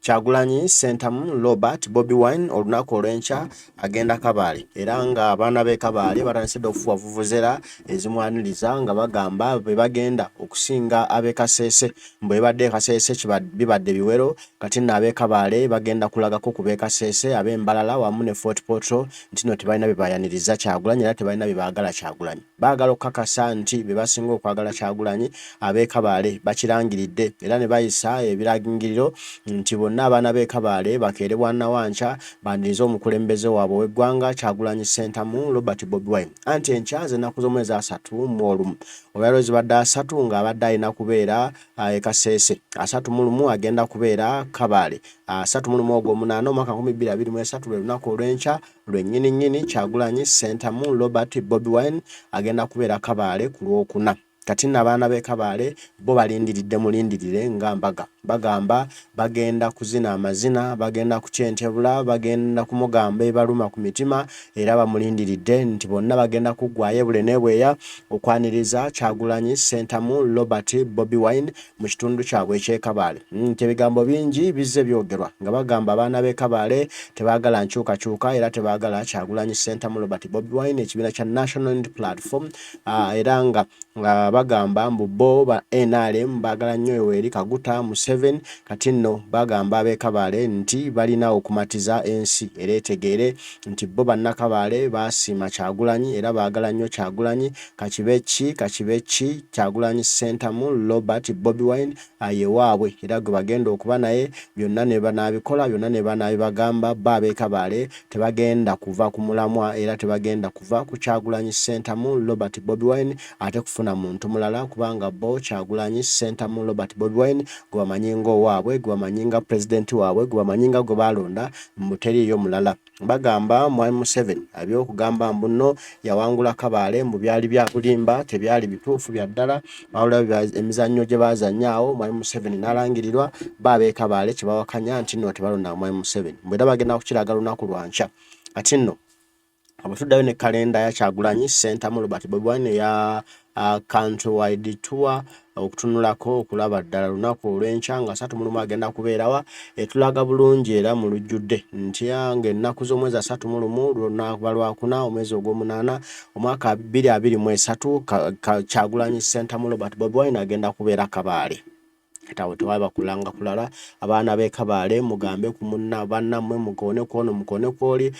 Kyagulanyi Ssentamu Robert Bobi Wine olunaku olw'enkya agenda Kabale era nga abaana b'e Kabale batandise okufuwa vuvuzera ezimwaniriza nga bagamba bwe bagenda okusinga ab'e Kasese bwe badde Kasese bibadde biwero kati nno ab'e Kabale bagenda kulagako ku b'e Kasese ab'e Mbalala wamu ne Fort Portal nti no tebalina bye bayaniriza Kyagulanyi era tebalina bye baagala Kyagulanyi baagala okukakasa nti be basinga okwagala Kyagulanyi ab'e Kabale bakirangiridde era ne bayisa ebiragingiriro nti bonna abaana b'e Kabale bakeere bwannawanca bandiriza omukulembeze waabwe w'eggwanga Kyagulanyi Ssentamu Robert Bobi Wine anti enkya z'ennaku z'omwezi 31 olwaliro zibadde 3 ng'abadde alina kubeera e Kasese 31 agenda kubeera Kabale 31 Ogw'omunaana omwaka 2023 lwe lunaku olw'enkya lwennyini Kyagulanyi Ssentamu Robert Bobi Wine agenda kubeera Kabale ku Lwokuna kati nno abaana b'e Kabale bo balindiridde mulindirire nga mbaga bagamba bagenda kuzina amazina bagenda kukyentebula bagenda kumugamba ebaluma ku mitima era bamulindiridde nti bonna bagenda kuggwayo bule n'ebweya okwaniriza Kyagulanyi Ssentamu Robert Bobi Wine mu kitundu kyabwe eky'e Kabale nti ebigambo bingi bizze byogerwa nga bagamba abaana b'e Kabale tebaagala nkyukakyuka era tebaagala Kyagulanyi Ssentamu Robert Bobi Wine ekibiina kya National Unity Platform era nga bagamba mbu bo ba NRM baagala nnyo Yoweri Kaguta Museveni kati nno bagamba ab'e Kabale nti balina okumatiza ensi era etegeere nti bo bannakabale baasiima Kyagulanyi era baagala nnyo Kyagulanyi kakibeki Kyagulanyi Ssentamu Robert Bobi Wine ye waabwe era gwe bagenda okuba naye byonna ne banaabikola byonna ne banaabibagamba bo ab'e Kabale tebagenda kuva ku mulamwa era tebagenda kuva ku Kyagulanyi Ssentamu Robert Bobi Wine ate kufuna muntu mulala kubanga bo Kyagulanyi Ssentamu Robert Bobi Wine gwe bamanyi ng'owaabwe gwe bamanyi nga pulezidenti waabwe gwe bamanyi nga gwe balonda mu teriiyo mulala bagamba Mwami Museveni abyokugamba mbuno yawangula Kabale mu byali bya bulimba tebyali bituufu bya ddala wabula emizannyo gye baazanyaawo Mwami Museveni n'alangirirwa ab'e Kabale kye bawakanya nti nno tebalonda Mwami Museveni mbwera bagenda kukiraga lunaku lwankya ati nno abasuddayo ne kalenda ya Kyagulanyi Ssentamu Robert Bobi Wine ya countrywide tour okutunulako okulaba ddala lunaku olw'enkya nga 31 agenda kubeerawa etulaga bulungi era mu lujjudde nti ng'ennaku z'omwezi 31 lunaku lwakuna omwezi ogw'omunaana omwaka 2023 Kyagulanyi Ssentamu Robert Bobi Wine agenda kubeera Kabale katawe tewaba kulanga kulala abaana b'e Kabale mugambe ku munna bannammwe mukone kwono mukone kwoli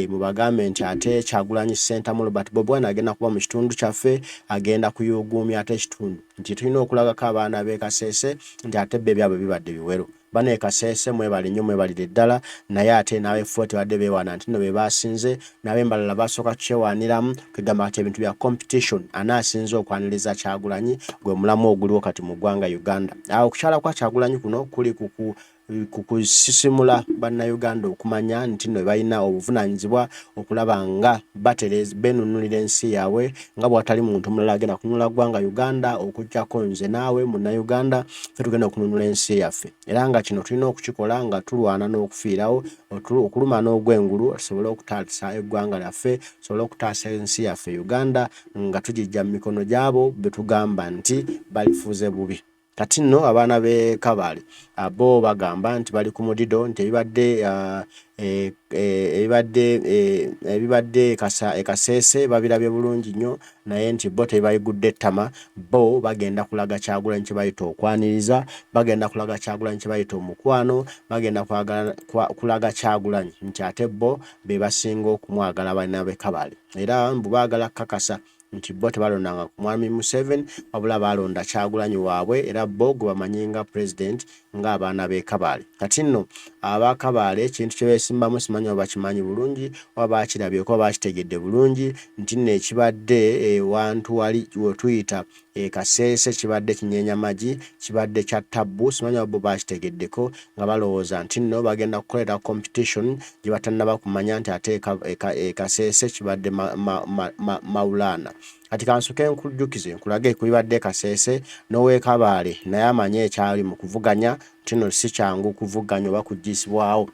mubagambe nti ate Kyagulanyi Ssentamu Robert Bobi Wine agenda kuba mu kitundu kyaffe agenda kuyuguumya ate ekitundu nti tulina okulagako abaana b'e Kasese nti ate bbe byabwe bibadde biwero bano e Kasese mwebali nnyo mwebalire ddala naye ate n'ab'e Fort badde beewaana nti nno be baasinze n'ab'e Mbalala basooka kyewaaniramu kugamba ati ebintu bya competition anaasinze okwaniriza Kyagulanyi gwe mulamu oguliwo kati mu ggwanga Uganda okukyala kwa Kyagulanyi kuno kuli kukusisimula bannayuganda okumanya nti nno balina obuvunaanyizibwa okulaba nga benunulira ensi yaabwe nga bw'atali muntu mulala agenda kununula ggwanga Uganda okuggyako nze naawe munnayuganda ffe tugenda okununula ensi yaffe era nga kino tulina okukikola nga tulwana n'okufiirawo okuluma n'ogwengulu tusobole okutaasa eggwanga lyaffe tusobole okutaasa ensi yaffe Uganda nga tugijja mu mikono gy'abo be tugamba nti balifuuze bubi kati nno abaana b'e Kabale abo bagamba nti bali ku mudido nti ebibadde e Kasese babirabye bulungi nnyo naye nti bo tebayigudde ettama bo bagenda kulaga Kyagulanyi kye bayita okwaniriza bagenda kulaga Kyagulanyi kye bayita omukwano bagenda kulaga Kyagulanyi nti ate bo be basinga okumwagala abaana b'e Kabale era mbu baagala kakasa nti bo tebalondanga ku Mwami Museveni wabula balonda Kyagulanyi waabwe era bo gwe bamanyi nga president ng'abaana b'e Kabale kati nno aba Kabale ekintu kye beesimbamu simanyi oba bakimanyi bulungi oba bakirabye ko bakitegedde bulungi nti nno ekibadde wantu wali wetuyita Kasese kibadde kinyeenya magi kibadde kya tabbu simanyi oba bakitegeddeko nga balowooza nti nno bagenda kukolera competition gye batannaba kumanya nti ate Kasese kibadde Maulana kati kansoke nkujjukize nkulage kubibadde Kasese n'ow'e Kabale naye amanye ekyali mu kuvuganya nti nno si kyangu kuvuganya oba kuggyisibwawo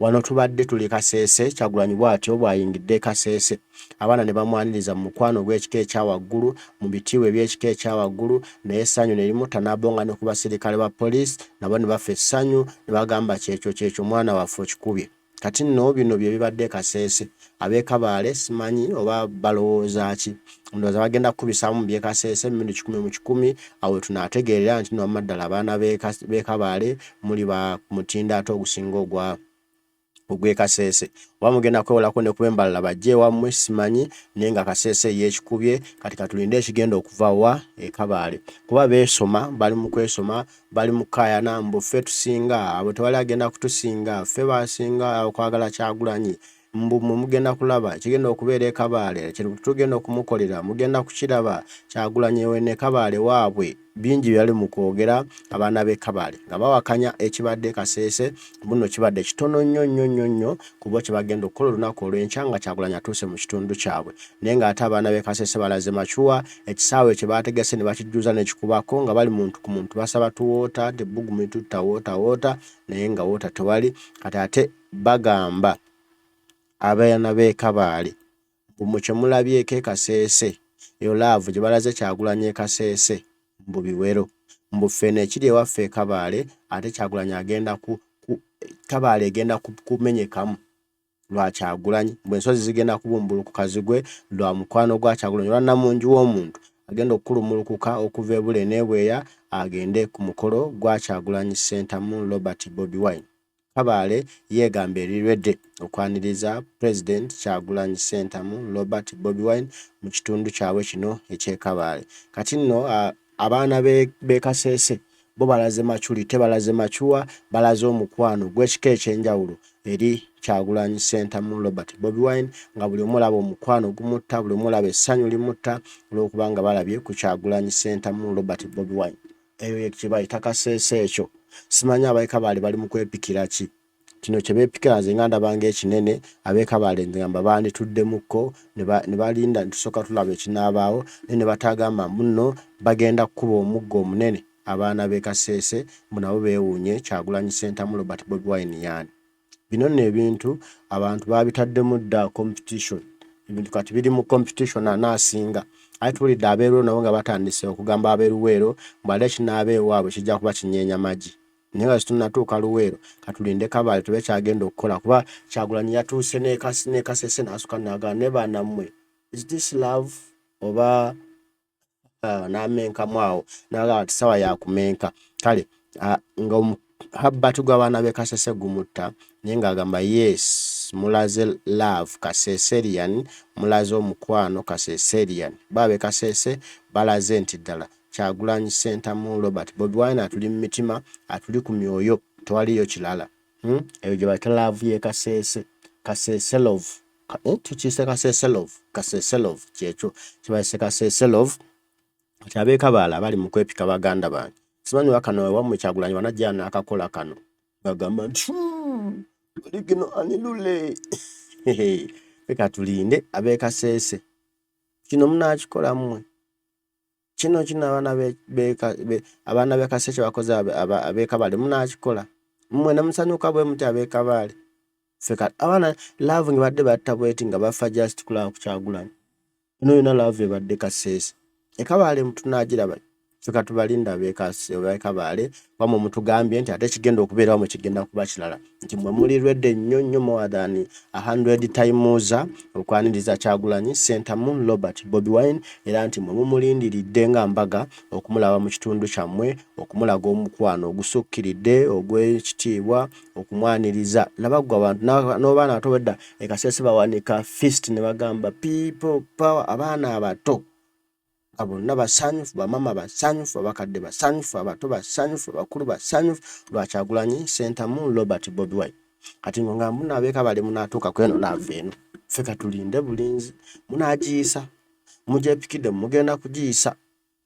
wano tubadde tuli Kasese Kyagulanyi bw'atyo bw'ayingidde Kasese abaana ne bamwaniriza mu mukwano gw'ekika ekya waggulu mu bitiibwa eby'ekika ekya waggulu naye essanyu ne limuta n'abonga ne ku basirikale ba poliisi nabo ne bafa essanyu ne bagamba kyekyo mwana waffe okikubye kati nno bino bye bibadde Kasese ab'e Kabale simanyi oba balowooza ki ndowooza bagenda kukubisaamu mu by'e Kasese minutes 10 mu 10 awo tunaategeerera nti no maddala abaana b'e Kabale muli ba mutindo ate ogusinga ogw'e Kasese oba mugenda kwewolako ne kuba embalala bajje wammwe simanyi naye nga Kasese yeekikubye kati katulinde ekigenda okuva wa e Kabale kuba beesoma bali mu kwesoma bali mu kaayana mbu ffe tusinga abo tewali agenda kutusinga ffe baasinga okwagala Kyagulanyi mbu mugenda kulaba kigenda okubeera e Kabale tugenda okumukolera mugenda kukiraba Kyagulanyi wene Kabale waabwe bingi byali mu kwogera abaana b'e Kabale nga bawakanya ekibadde Kasese buno kibadde kitono nnyo kubo kye bagenda okukola olunaku olw'enkya nga Kyagulanyi atuuse mu kitundu kyabwe naye ng'ate abaana b'e Kasese balaze macuwa ekisaawe kye baategese ne bakijjuza ne kikubako nga bali muntu ku muntu basaba tuwoota tebbugumu tutta woota naye nga woota tewali kati ate bagamba abaana b'e Kabale mbu kye mulabyeko e Kasese eyo laavu gye balaze Kyagulanyi e Kasese mbu biwero mbu ffene ekiri ewaffe e Kabale ate Kyagulanyi agenda Kabale egenda kumenyekamu lwa Kyagulanyi mbu ensozi zigenda kubumbulukuka zigwe lwa mukwano gwa Kyagulanyi olwa Namungi w'omuntu agenda okukulumulukuka okuva e Bule n'Ebweya agende ku mukolo gwa Kyagulanyi Ssentamu Robert Bobi Wine Kabale yeegamba erirwedde okwaniriza President Kyagulanyi Ssentamu Robert Bobi Wine mu kitundu kyabwe kino eky'e Kabale kati nno abaana b'e Kasese bo balaze machuli tebalaze machuwa balaze omukwano gw'ekika ekyenjawulo eri Kyagulanyi Ssentamu Robert Bobi Wine nga buli omulaba omukwano gumutta buli omulaba essanyu limutta olw'okubanga balabye ku Kyagulanyi Ssentamu Robert Bobi Wine eyo kye bayita Kasese ekyo simanyi ab'e Kabale bali mu kwepikira ki kino kye beepikira nze nga ndabanga ekinene ab'e Kabale ngamba baanituddemukko ne balinda ntusooka tulaba ekinaabaawo ne batagamba muno bagenda kukuba omuggo omunene abaana b'e Kasese mbu nabo beewuunye Kyagulanyi Ssentamu Robert Bobi Wine yaani bino nno ebintu abantu baabitaddemu dda competition ebintu kati biri mu competition anaasinga ate tuwulidde abeeruwero nabo nga batandise okugamba abeeruwero mbu ate ekinaaba ewaabwe kijja kuba kinyeenya magi naye nga kitunatuuka Luweero katulinde Kabale tube kyagenda okukola kuba Kyagulanyi yatuuse ne Kasese n'asukka n'agamba ne bannammwe is this love oba n'amenkamu awo n'agamba ti sawa yakumenka kale nga habbati gw'abaana b'e Kasese gumutta naye ng'agamba yes mulaze love Kaseserian mulaze omukwano Kaseserian baabe Kasese balaze nti ddala Kyagulanyi Ssentamu Robert Bobi Wine atuli mu mitima atuli ku myoyo tewaliyo kilala eyo gye bayita love ye Kasese love tukiyise Kasese love kyekyo kye bayise Kasese love kati ab'e Kabale abali mu kwepika baganda bange simanyi wakano ewammwe Kyagulanyi wanajja n'akakola kano bagamba nti gino anilule feka tulinde ab'e Kasese kino munaakikola mmwe kino abaana b'e Kasese bakoze ab'e Kabale munaakikola mmwe ne musanyuka bwe muti ab'e Kabale feka abaana laavu ngibadde batta bweti nga bafa just kulaba ku Kyagulanyi eno yona laavu ebadde Kasese e Kabale mutunaagiraba feka tubalinda ab'e Kabale wamwe mutugambye nti ate kigenda okubeerawo mwe kigenda kuba kilala nti mwe mulirwedde nnyo more than 100 times okwaniriza Kyagulanyi Ssentamu Robert Bobi Wine era nti mwe mumulindiridde nga mbaga okumulaba mu kitundu kyammwe okumulaga omukwano ogusukkiridde ogw'ekitiibwa okumwaniriza laba gwe abantu n'obaana abato bedda e Kasese bawanika fist ne bagamba people power abaana abato bonna basanyufu bamama basanyufu abakadde basanyufu abato basanyufu abakulu basanyufu lwa Kyagulanyi Ssentamu Robert Bobi Wine kati nga muna ab'e Kabale munaatuuka ku eno laavu eno feka tulinde bulinzi munaagiyisa mugyepikidde mugenda kugiyisa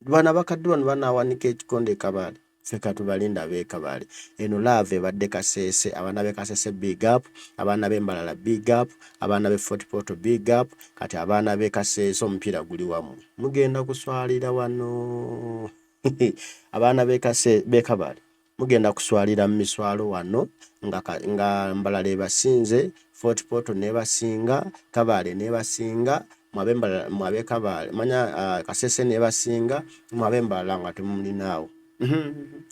bana bakadde bano banaawanika ekikonde e Kabale feka tubalinda ab'e Kabale eno laavu ebadde Kasese abaana b'e Kasese big up abaana b'Embalala big up abaana b'e Fort Portal big up kati abaana b'e Kasese omupiira guli wamu mugenda kuswalira wano abaana b'e Kabale mugenda kuswalira mu miswalo wano nga mbalala ebasinze Fort Portal nebasinga Kabale nebasinga mwabe Kabale manya Kasese nebasinga mwabe mbalala nga temulinaawo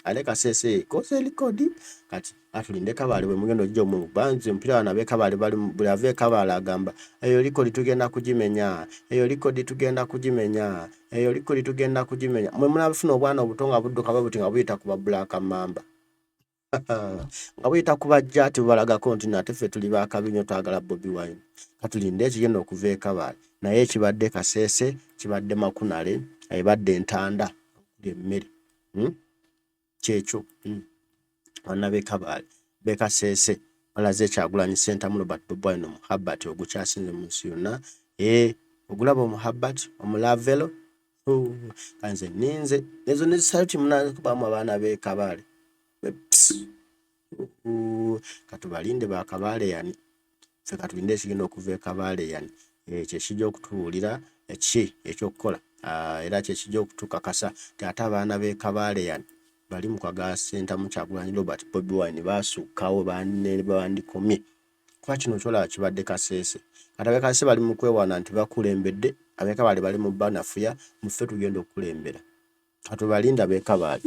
ale Kasese koze Likodi kati atulinde Kabale bwe mugendo jjo mu banzi mpira wanabe Kabale bali bulave Kabale agamba eyo Likodi tugenda kugimenya eyo Likodi tugenda kugimenya eyo Likodi tugenda kugimenya mwe munafuna obwana obutonga budduka babuti nga buyita kuba Black Mamba nga buyita kubajja ati balaga kontina ate ffe tuli bakabinyo twagala Bobi Wine katulinde ekigenda okuva Kabale naye kibadde Kasese kibadde Makunale ebadde Ntanda emmere kyekyo banabe Kabale Kasese balaze Kyagulanyi Center mu Robert Bobi Wine omuhabbat ogukyasinze mu nsi yonna ogulaba omuhabbat omulavelo kanze ninze ezo nezisalti munakubamu abaana be Kabale katubalinde ba Kabale yani ffe katulinde ekigenda okuva Kabale yani kyekijja okutuwulira ekyokukola era kyekijja okutukakasa ti ate abaana be Kabale yani bali mu kwagala senta mu Kyagulanyi Robert Bobi Wine basukkawo banne bawandikomye kwa kino kyolaba kibadde Kasese katabe Kasese bali mu kwewana nti bakulembedde abe Kabale bali mu banafuya muffe tugenda okulembera katubalinda be Kabale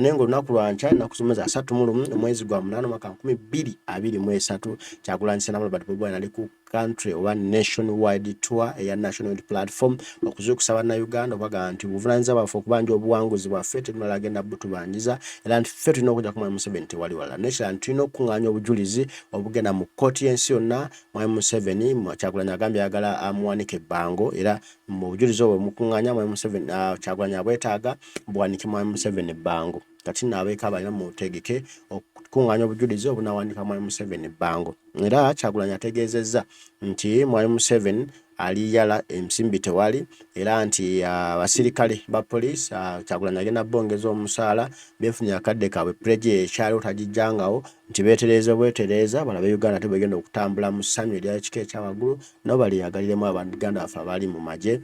nengo olunaku lwanca nakusomeza 31 omwezi gwa 8 mwaka 2023 Kyagulanyi Center Robert Bobi Wine ali ku country oba nationwide tour eya national platform okuzukusa bana Uganda obaga nti buvunanyiza bafe okubanja obuwanguzi bwaffe temala agenda butubanyiza era nti ffe tulina okujja ku Museveni tewali wala national tulina okunganya obujulizi obugenda mu kkooti y'ensi yonna Museveni Kyagulanyi agambye ayagala amuwanike bango era mu bujulizi obwo mukunganya Museveni Kyagulanyi abwetaaga buwanike Museveni bango kati nabe Kabale mu tegeke okunganya obujulizi obunawanika Museveni bango era Kyagulanyi ategeezezza nti Museveni ali yala emsimbi tewali era nti abasirikale ba police Kyagulanyi agenda bongeza omusaala befunye akadde kaabwe preje ekyali otagijjangawo nti beetereza balabe Uganda tebagenda okutambula mu ssanyu erya ekika ekyawagulu nabo bali yagaliremu Abaganda bafe abali mu magye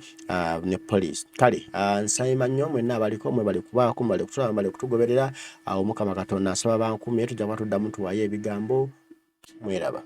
ne police kale nsayima nnyo mwenna abaliko mwe bali kubaako bali kutulaba bali kutugoberera Mukama Katonda asaba bankumye tujja kuba tuddamu tuwaye ebigambo mweraba.